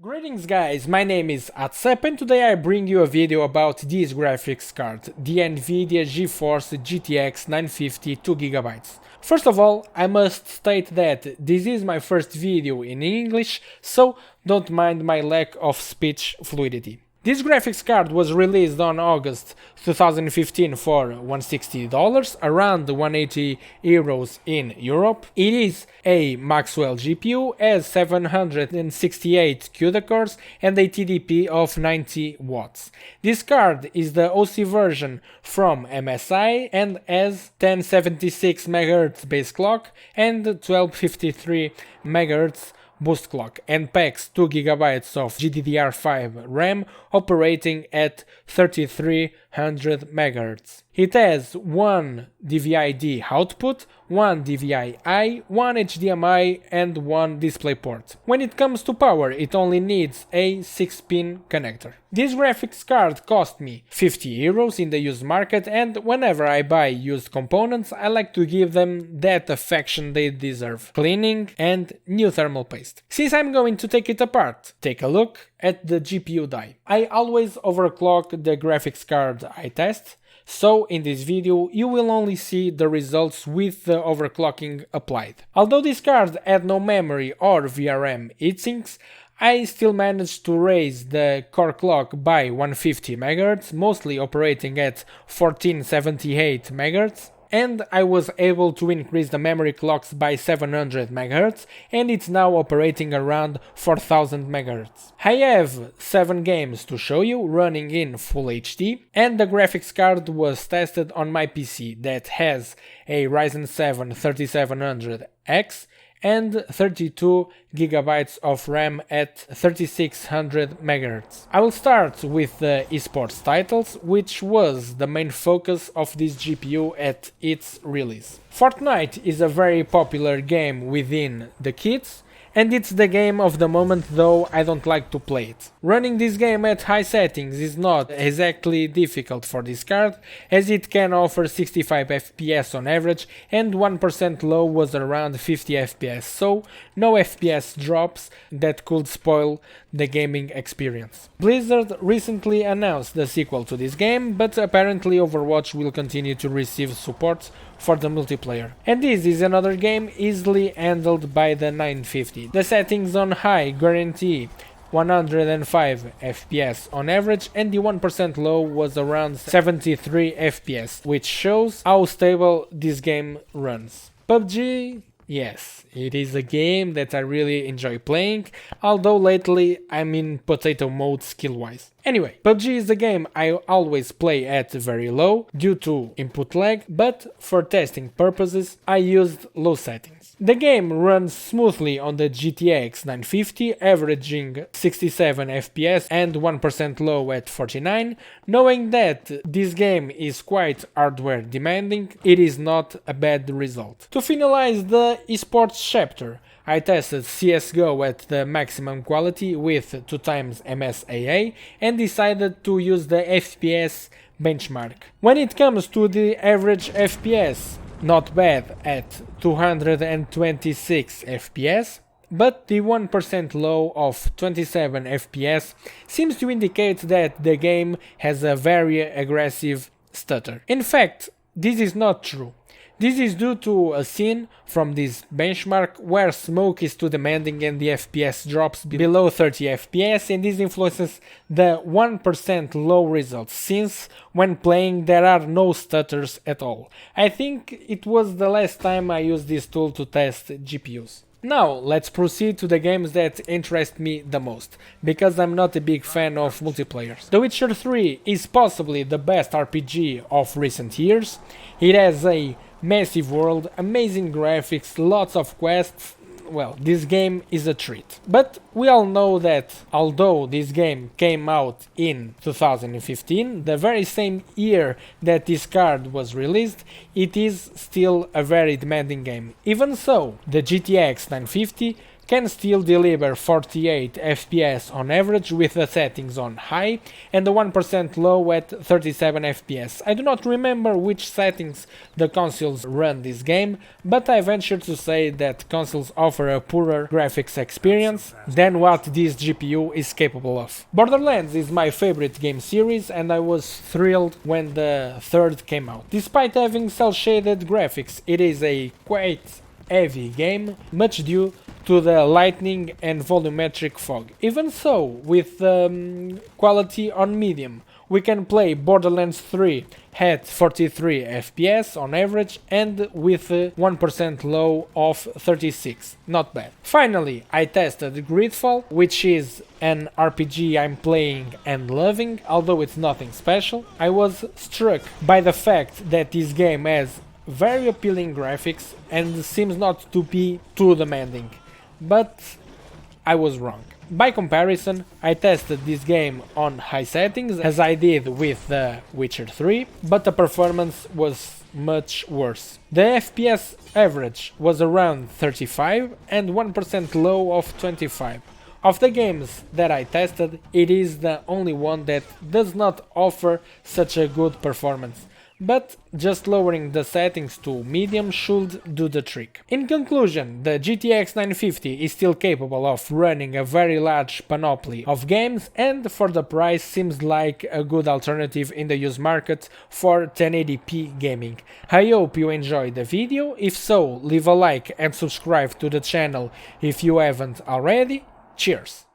Greetings guys, my name is Atsep and today I bring you a video about this graphics card, the NVIDIA GeForce GTX 950 2GB. First of all, I must state that this is my first video in English, so don't mind my lack of speech fluidity. This graphics card was released on August 2015 for $160, around 180 euros in Europe. It is a Maxwell GPU, has 768 CUDA cores and a TDP of 90 watts. This card is the OC version from MSI and has 1076 MHz base clock and 1253 MHz boost clock and packs 2GB of GDDR5 RAM operating at 3300 MHz. It has one DVI-D output, one DVI-I, one HDMI and one DisplayPort. When it comes to power, it only needs a 6-pin connector. This graphics card cost me 50 euros in the used market, and whenever I buy used components I like to give them that affection they deserve: cleaning and new thermal paste. Since I'm going to take it apart, take a look at the GPU die. I always overclock the graphics card I test, so in this video you will only see the results with the overclocking applied. Although this card had no memory or VRM heatsinks, I still managed to raise the core clock by 150 MHz, mostly operating at 1478 MHz. And I was able to increase the memory clocks by 700 MHz and it's now operating around 4000 MHz. I have 7 games to show you running in Full HD, and the graphics card was tested on my PC that has a Ryzen 7 3700X and 32GB of RAM at 3600 MHz. I will start with the esports titles, which was the main focus of this GPU at its release. Fortnite is a very popular game within the kids, and it's the game of the moment, though I don't like to play it. Running this game at high settings is not exactly difficult for this card, as it can offer 65 FPS on average and 1% low was around 50 FPS, so no FPS drops that could spoil the gaming experience. Blizzard recently announced the sequel to this game, but apparently Overwatch will continue to receive support for the multiplayer. And this is another game easily handled by the 950. The settings on high guarantee 105 FPS on average and the 1% low was around 73 FPS, which shows how stable this game runs. PUBG? Yes, it is a game that I really enjoy playing, although lately I'm in potato mode skill-wise. Anyway, PUBG is a game I always play at very low due to input lag, but for testing purposes I used low settings. The game runs smoothly on the GTX 950, averaging 67 FPS and 1% low at 49. Knowing that this game is quite hardware demanding, it is not a bad result. To finalize the esports chapter, I tested CSGO at the maximum quality with 2x MSAA and decided to use the FPS benchmark. When it comes to the average FPS, not bad at 226 FPS, but the 1% low of 27 FPS seems to indicate that the game has a very aggressive stutter. In fact, this is not true. This is due to a scene from this benchmark where smoke is too demanding and the FPS drops below 30 FPS, and this influences the 1% low results, since when playing there are no stutters at all. I think it was the last time I used this tool to test GPUs. Now let's proceed to the games that interest me the most, because I'm not a big fan of multiplayers. The Witcher 3 is possibly the best RPG of recent years. It has a massive world, amazing graphics, lots of quests. Well, this game is a treat. But we all know that although this game came out in 2015, the very same year that this card was released, it is still a very demanding game. Even so, the GTX 950 can still deliver 48 FPS on average with the settings on high and the 1% low at 37 FPS. I do not remember which settings the consoles run this game, but I venture to say that consoles offer a poorer graphics experience than what this GPU is capable of. Borderlands is my favorite game series and I was thrilled when the third came out. Despite having cel-shaded graphics, it is a quite heavy game, much due to the lightning and volumetric fog. Even so, with quality on medium, we can play Borderlands 3 at 43 FPS on average and with 1% low of 36. Not bad. Finally, I tested Gridfault, which is an RPG I'm playing and loving, although it's nothing special. I was struck by the fact that this game has very appealing graphics and seems not to be too demanding, but I was wrong. By comparison, I tested this game on high settings as I did with The Witcher 3, but the performance was much worse. The FPS average was around 35 and 1% low of 25. Of the games that I tested, it is the only one that does not offer such a good performance, but just lowering the settings to medium should do the trick. In conclusion, the GTX 950 is still capable of running a very large panoply of games and for the price seems like a good alternative in the used market for 1080p gaming. I hope you enjoyed the video. If so, leave a like and subscribe to the channel if you haven't already. Cheers!